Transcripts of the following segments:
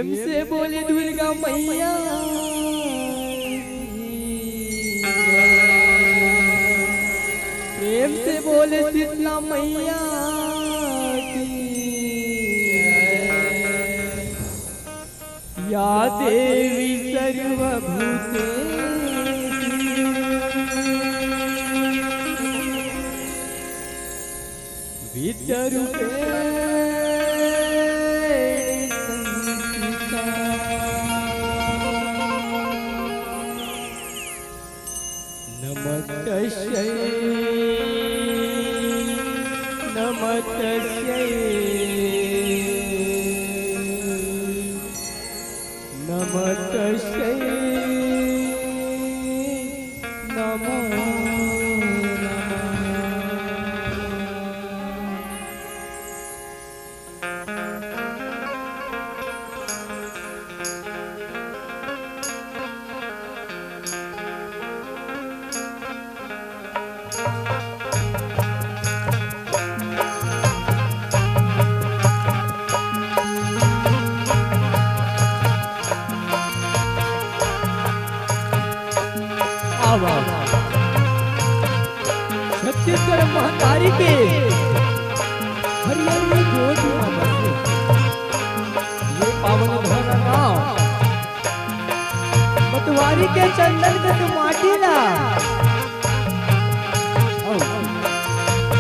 प्रेम से बोले दुर्गा मैया प्रेम से बोले शीतला मैया या देवी सर्वभूते विद्यारूपे नमस्तस्यै नमस्तस्यै नमस्तस्यै नमो छत्तीसगढ़ महतारी के हरियर में गोद में बसे ये पावन धरा गाँव मतवारी के चंदन के तो माटी ला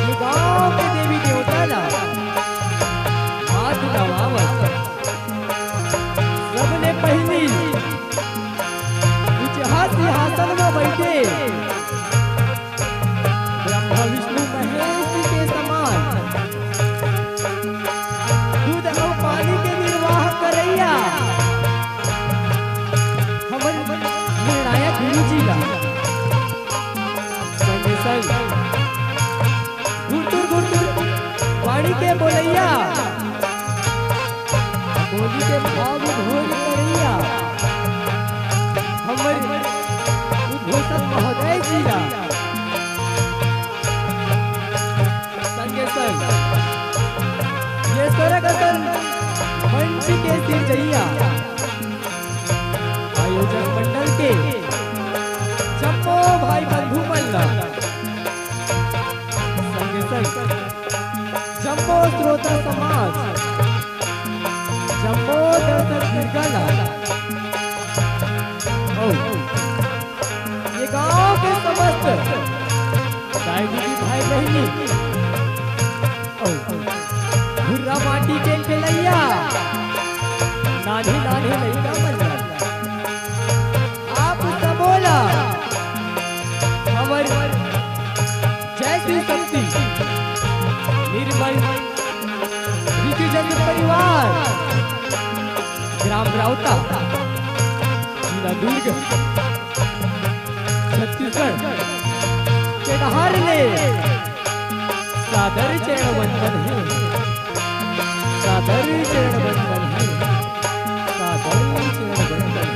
ये गाँव के देवी देवता ला हाथ नवावत सबने पहली सिंहासन में बैठे ब्रह्मा विष्णु महेश के समान दूध और पानी के निर्वाह करैया हमन निर्णायक गुरु जी ला संगे संग गुरतुर वाणी के बोलैया बोली के भाव घोर करैया हमर उद्घोषक महोदय जी ला संगे संग ये स्वर्ग मंच के सिरजैया आयोजक मंडल के जम्मो भाई बंधु मल्ला संगे संग जम्मो श्रोता समाज जम्मो दर्शक निर्गला ये गांव के समस्त दाई दीदी भाई बहनी भुर्रा माटी के खेलैया नानी नानी लइका मल्ला आप सब बोला हमर जय श्री शक्ति निर्मल ऋतुजन परिवार ग्राम राउता जिला दुर्ग छत्तीसगढ़ के नहार ले सादर चरण वंदन है सादर चरण वंदन है सादर चरण वंदन है।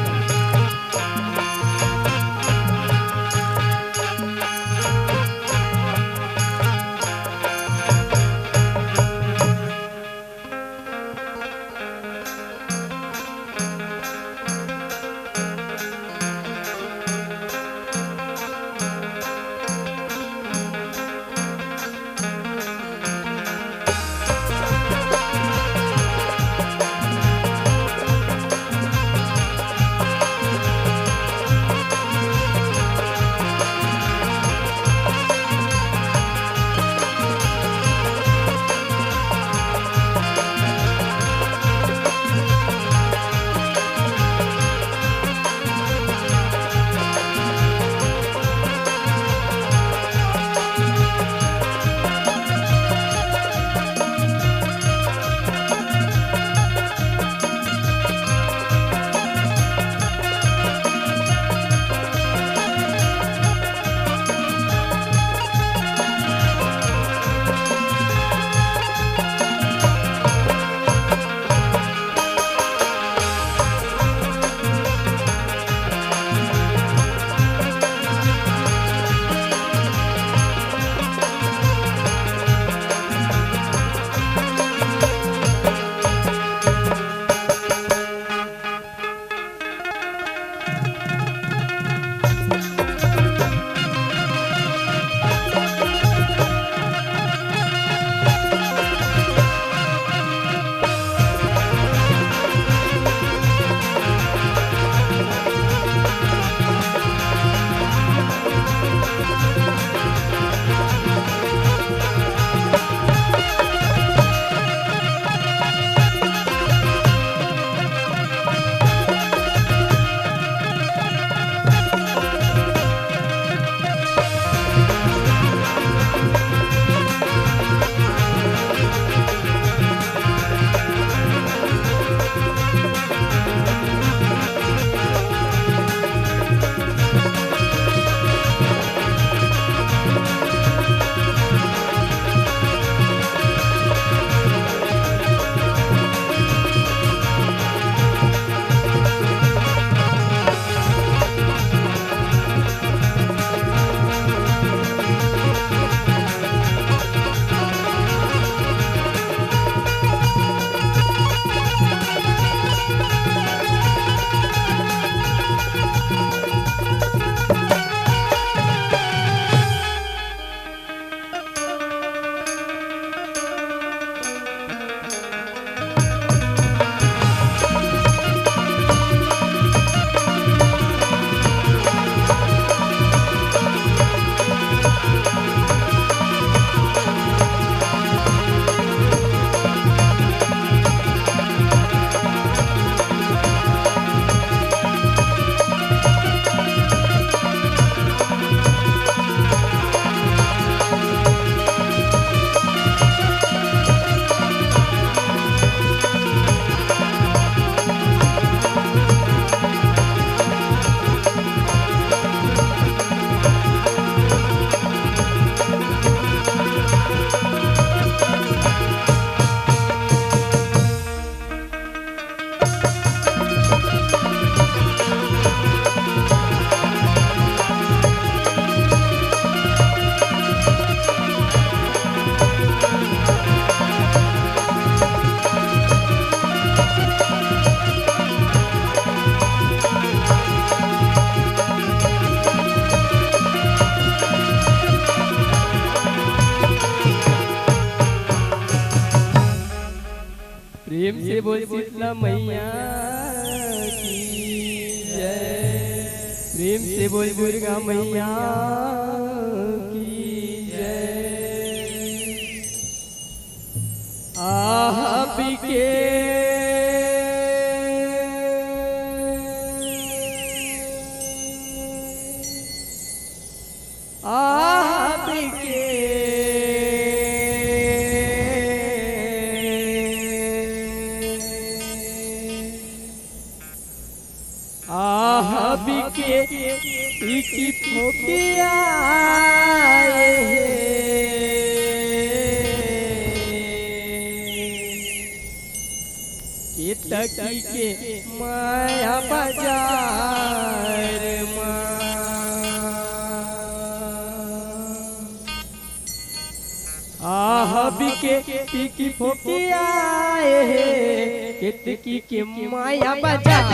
प्रेम से बोल शीतला मैया की जय। प्रेम से बोल दुर्गा मैया की जय। आप के की फोकिया तकी के माया बाजार बिके की फोकिया तकी के माया बाजार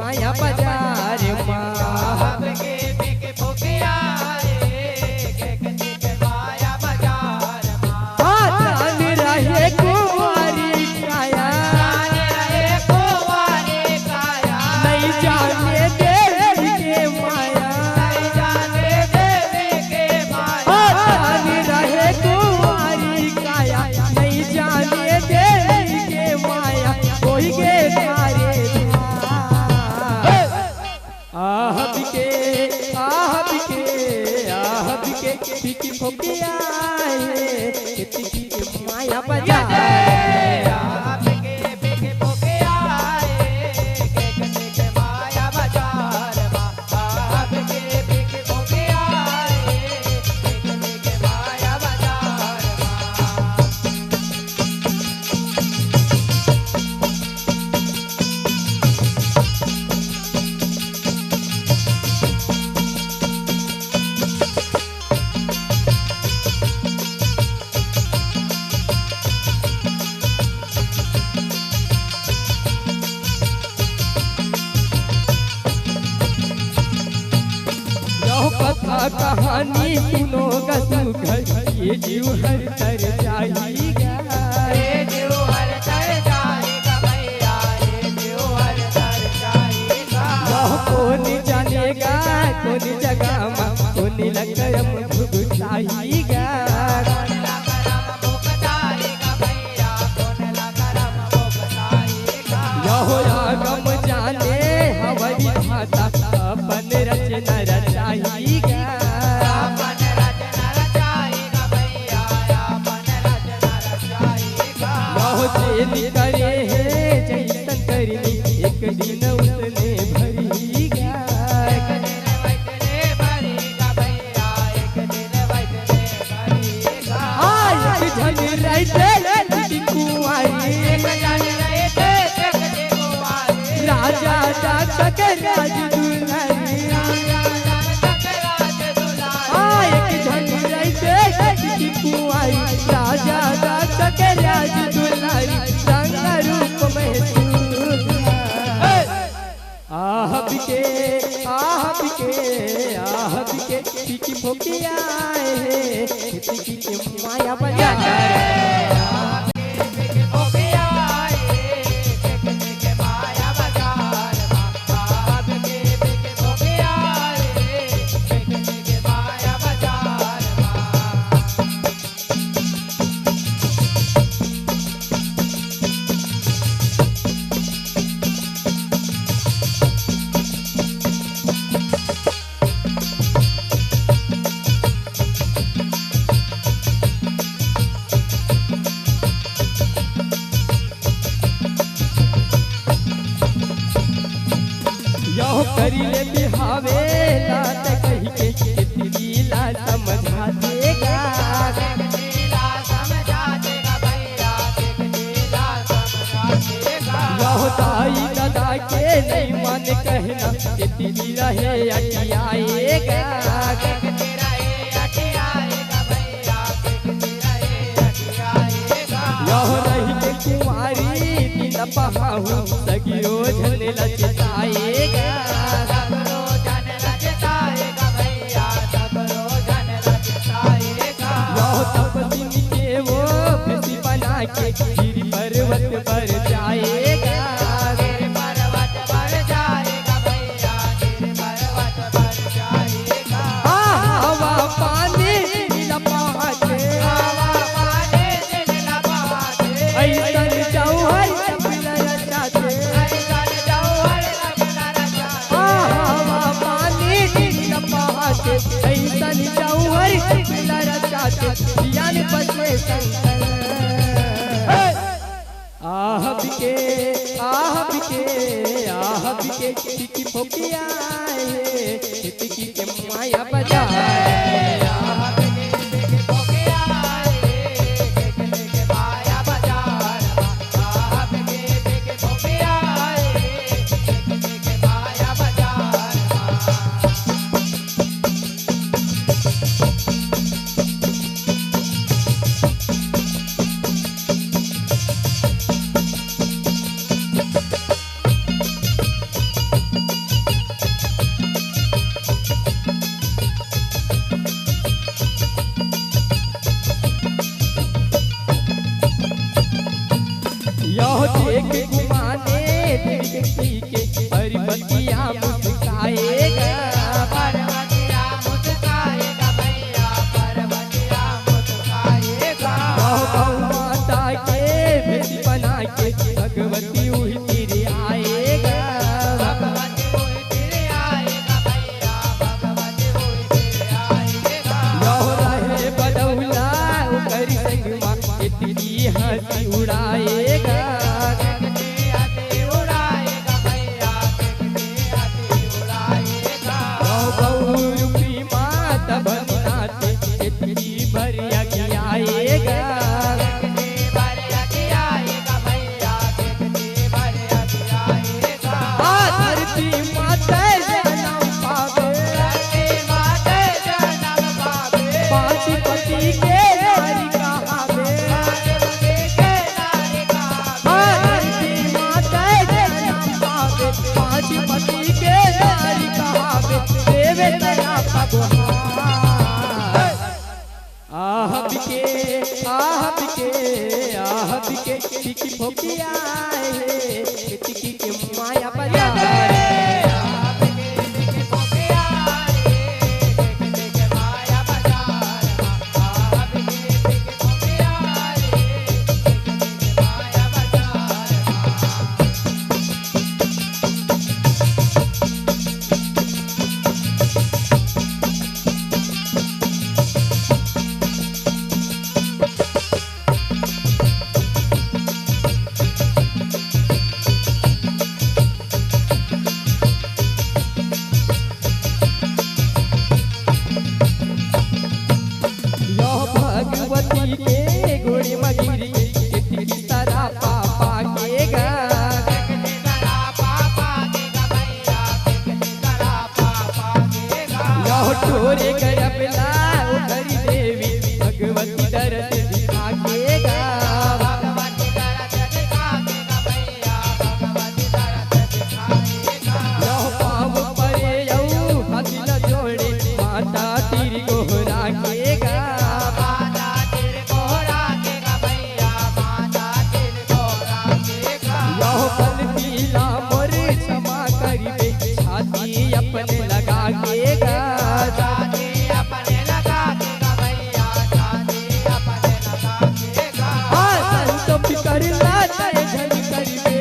माया बाजार रहे कुंवारी काया नहीं जाने देवी के माया रहे कुंवारी काया नहीं जाने देवी के माया कोई के की फोकिया माया बाजार कहानी सुनो घर ये जीव हर तर जाएगा ये जीव हर तर जाएगा भैया ये जीव हर तर जाएगा कौन जानेगा कौन जगह में कौन लगरम भुगताएगा कौन लगरम भुगताएगा भैया कौन लगरम भुगताएगा यहो आगम जाने हमारी भाषा अपन रचना रचाएगा करे है जैसन करनी एक दिन उसने भरीगा एक दिन वैतने भरीगा भैया एक दिन वैतने भरीगा एक झन रहते कुंवारी एक झन रहते कुंवारी राजा दादा के राज दुलारी एक झन रहते कुंवारी राजा दादा के राज दुलारी की फोकिया माया बाजार करिए बिहावे लात कही के लीला समझा देगा लीला समझा देगा भैया लीला समझा देगा यह दाई दादा के नहीं मन कहना कितनी रहे अटियाएगा कितनी रहे अटियाएगा भैया कितनी रहे अटियाएगा पहाहू सगिरो झन लचताएगा सगरो जन लचताएगा भैया सगरो जन लचताएगा यो तप दिन के वो भेसी बना के गिर पर्वत पर जाएगा गिर पर्वत पर जाएगा भैया गिर पर्वत पर जाएगा हवा पानी लपाटे हवा पानी दिल लपाटे ऐसन जौहर अपना रचाते ऐसन जौहर अपना रचाते हवा पानी लपाटे ऐसन जौहर अपना रचाते ज्ञान बसे शंकर आह बिके टिकी फोकिया टिकी के माया बजाए यह देख घुमाने देखी के परबतिया मुस्काएगा पर्वतिया मुस्काएगा भैया पर्वतिया मुस्काएगा गौ माता के भेष बना के भगवती उतर आएगा भगवती उतर आएगा भैया भगवती उतर आएगा यह रहे बदौला कर संग माँ इतनी हंसी उड़ाएगा उड़ाएगा भैया उड़ाएगा गौरूपी माता बनाते इतनी भरिया आएगा धरती माता जन्म पावे पाँच पति के नारी कहावे धरती माता जन्म पावे पाँच पति के नारी कहावे देवे तेरा भगवान आह बिके टिकी फोकिया टिकी के माया बजाए भगवती के गोड़ी मगिरी कितनी तरह पापा के गा यह टोरे गरबला उधरी देवी भगवती दरद दिखा के गा यह पाव परे यऊ हथिल जोड़े माता तीर गोहरा के गा यह पल पीला मोर क्षमा करिबे छाती अपने लगा के गा संतो फिकर लाते झल करिबे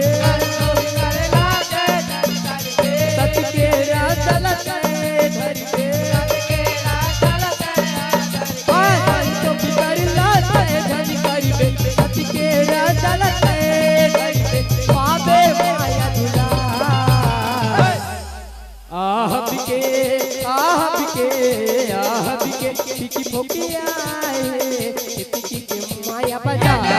सत के रातल धरिबे संतो फिकर लाते झल करिबे सत के रातल धरिबे पावे माया दुला आह बिके टिकी फोकिया टिकी के माया बजाए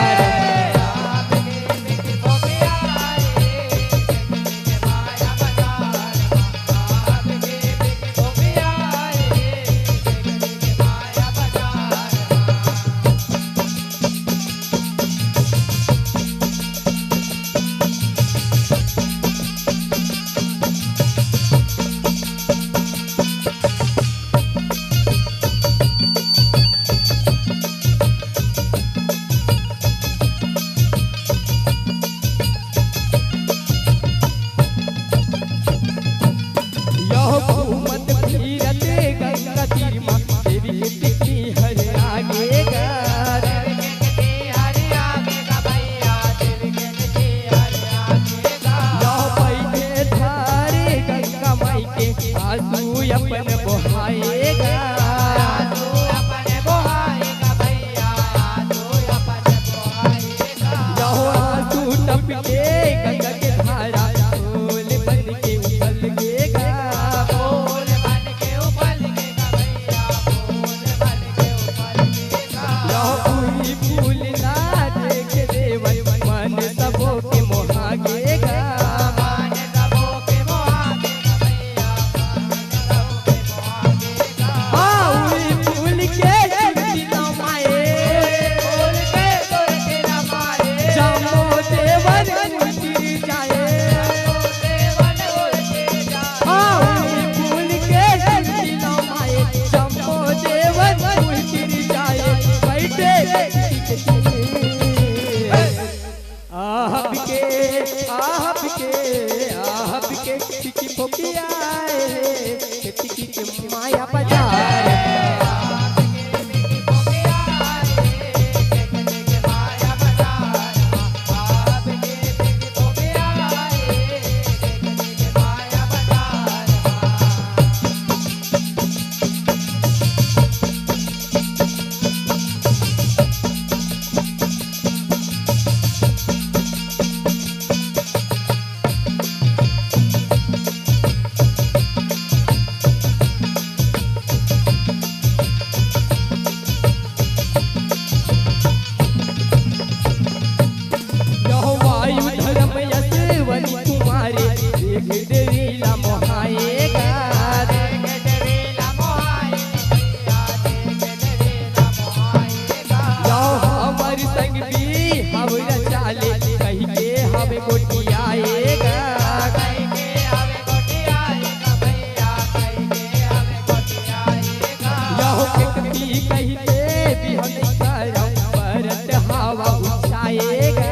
मोहाएगा तू अपने मोहाएगा भैया तू अपने मोहाएगा यहो आंसू टपके गंगा के धारा फूल बन के उछलकेगा फूल बन के उछलकेगा भैया फूल बन के उछलकेगा यहो पूरी फूल ना देख देवन मन सबो के मोहागेगा मान सबो के मोहाएगा भैया मान सबो के मोहाएगा आउरी फूल के दिलो माए फूल के तुरके रमाए जामो देवन उतर जाए देवन उड़के जाए आउरी फूल के दिलो माए जामो देवन उतर जाए बैठे आपके टिकी पोकी आए टिकी के माया बाजार यहो वायु धर्म यशवनी कुमारी देख देवीला मोहाएगा यहो हमारी संग भी हमरा चाले कही के हमें गोटियाएगा यहो कभी कही के भी हम करम परत हवा उछाएगा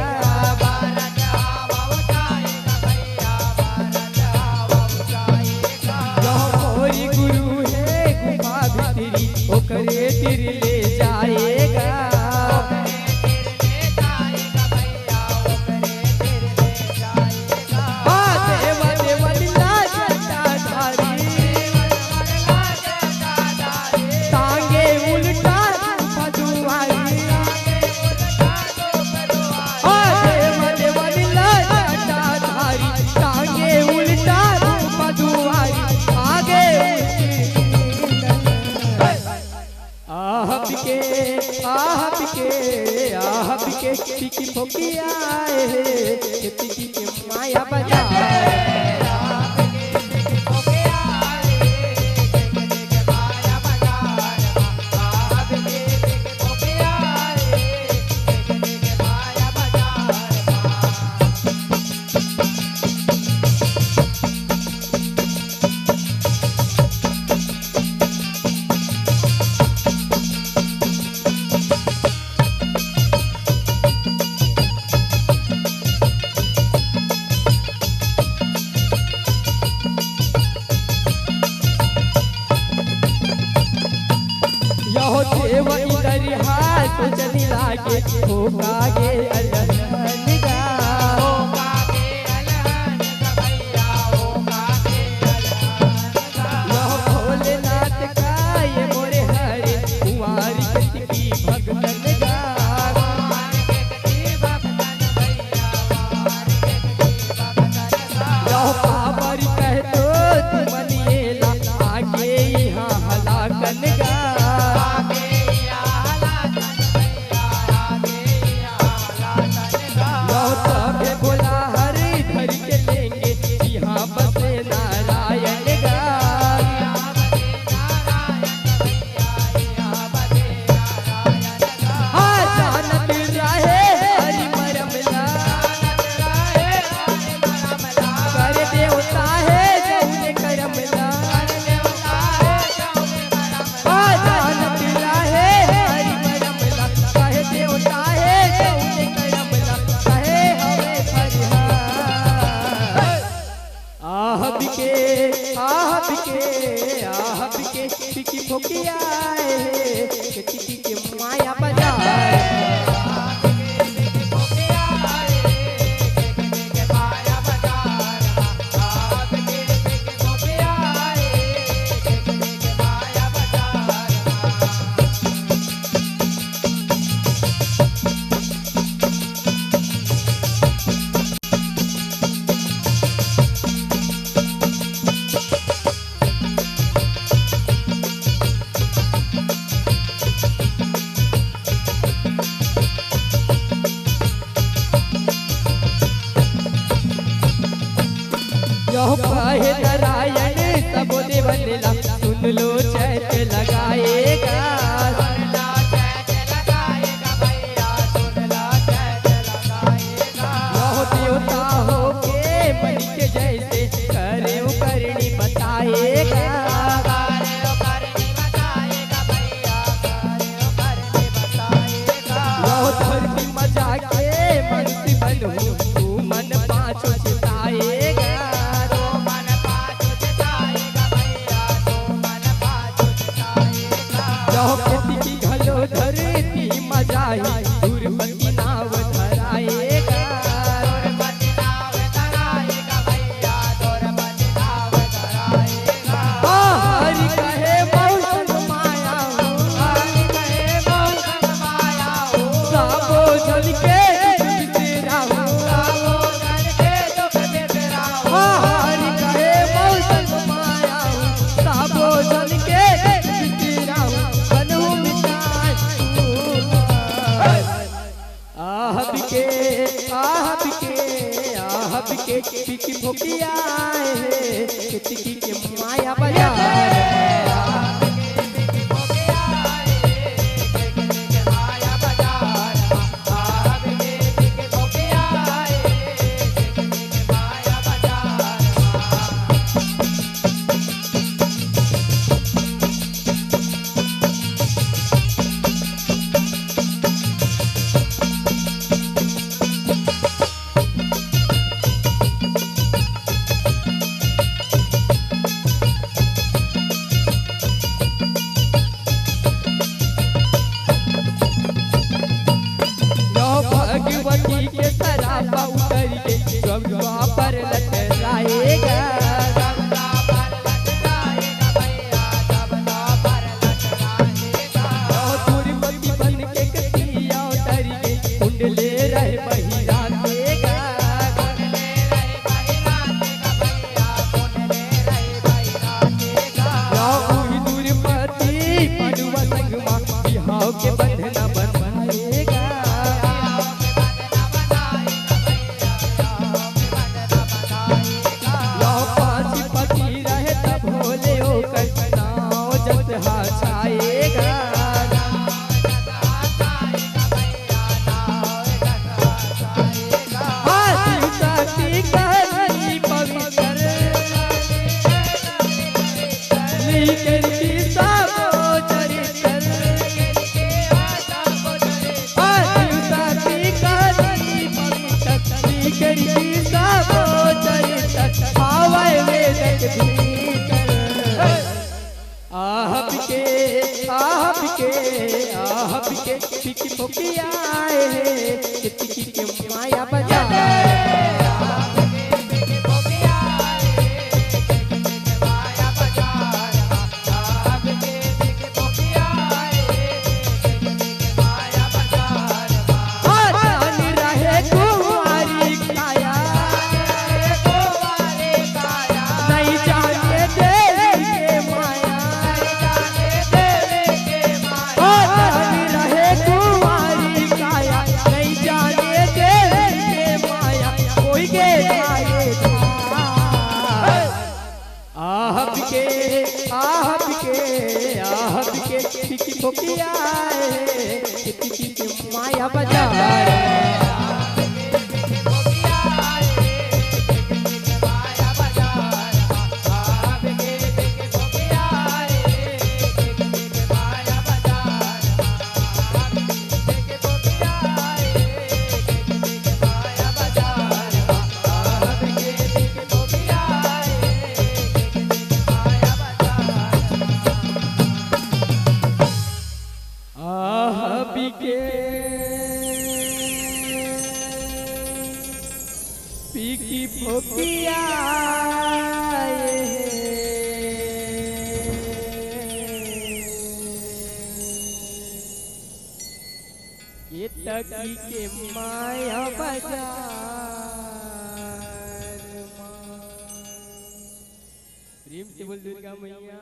मोरी गुरु है गुफा भीतरी ओकरे तिर ले जाएगा देवा देवा लीला जटाधारी टांगे उल्टा पदुआरी देवा देवा लीला जटाधारी टांगे उल्टा पदुआरी आगे आपके टिकी पोकी आए टिकी के माया बाजार यहो देव इधर हाथ चली लागे होगा गे अलहनगा यहो भोलेनाथ का ये मोरे हरे कुंवारी की भगतन गा यहो पावर कह तो तुमनिएला आगे यहाँ हलाकन गा सभे बोला हरे धर के लेंगे यहाँ बसे नारायण गा जानत रहे हरि मरमला कर देवता है जौने करमला जानत रहे हरि मरमला कहे देवता है जौने करमला कहे हमें फरियाद आपके टिकी पोकी आए टिकी के माया बाजार बनेला सुन लो चैत लगाएगा सुन लो चैत लगाएगा भैया सुन लो चैत लगाएगा रहो देवता हो के मन के जैसे करे करनी बताएगा करनी बताएगा भैया करनी बताएगा रहो धरती मजा के मन से बनू तू मन पाँचों चिताएगा तो मन पाछू चिताएगा भैया तो मन पाछू चिताएगा रहो खेती की घलो धरती मजा ही दूर बती नाव धराएगा दुर्मति नाव धराएगा भैया दुर्मति नाव धराएगा हरि कहे मौसम माया हो हरि कहे मौसम माया हो साबो जल के तेरा हो साबो जल के दुख दे तेरा हो हरि कहे मौसम माया हो साबो जल के तेरा हो बनू मिटाए आहब के पिकी भोकिया खेती के माया बाजार माया बाजार आप के दिख भोगे आए माया बाजार भगवती के सरापा उतर के गंगा पर लटराएगा सबका पर लटकाएगा भैया सबका पर लटकाएगा दुर्मति बन के कटिया उतर के कुंडले रहे बहिरा देगा कुंडले रहे बहिरातेगा भैया कुंडले रहे बहिरातेगा दुर्मति पड़ुआ संगमा बिहाव के बंधना बनवाएगा छाएगा आहब के पिकी भोकिया खेती के माया बाजार आहब के पिकी भोकिया खेती के माया बाजार पिकी भोकिया ये तकी के माया बाजार प्रेम से बोल दुर्गा मैया।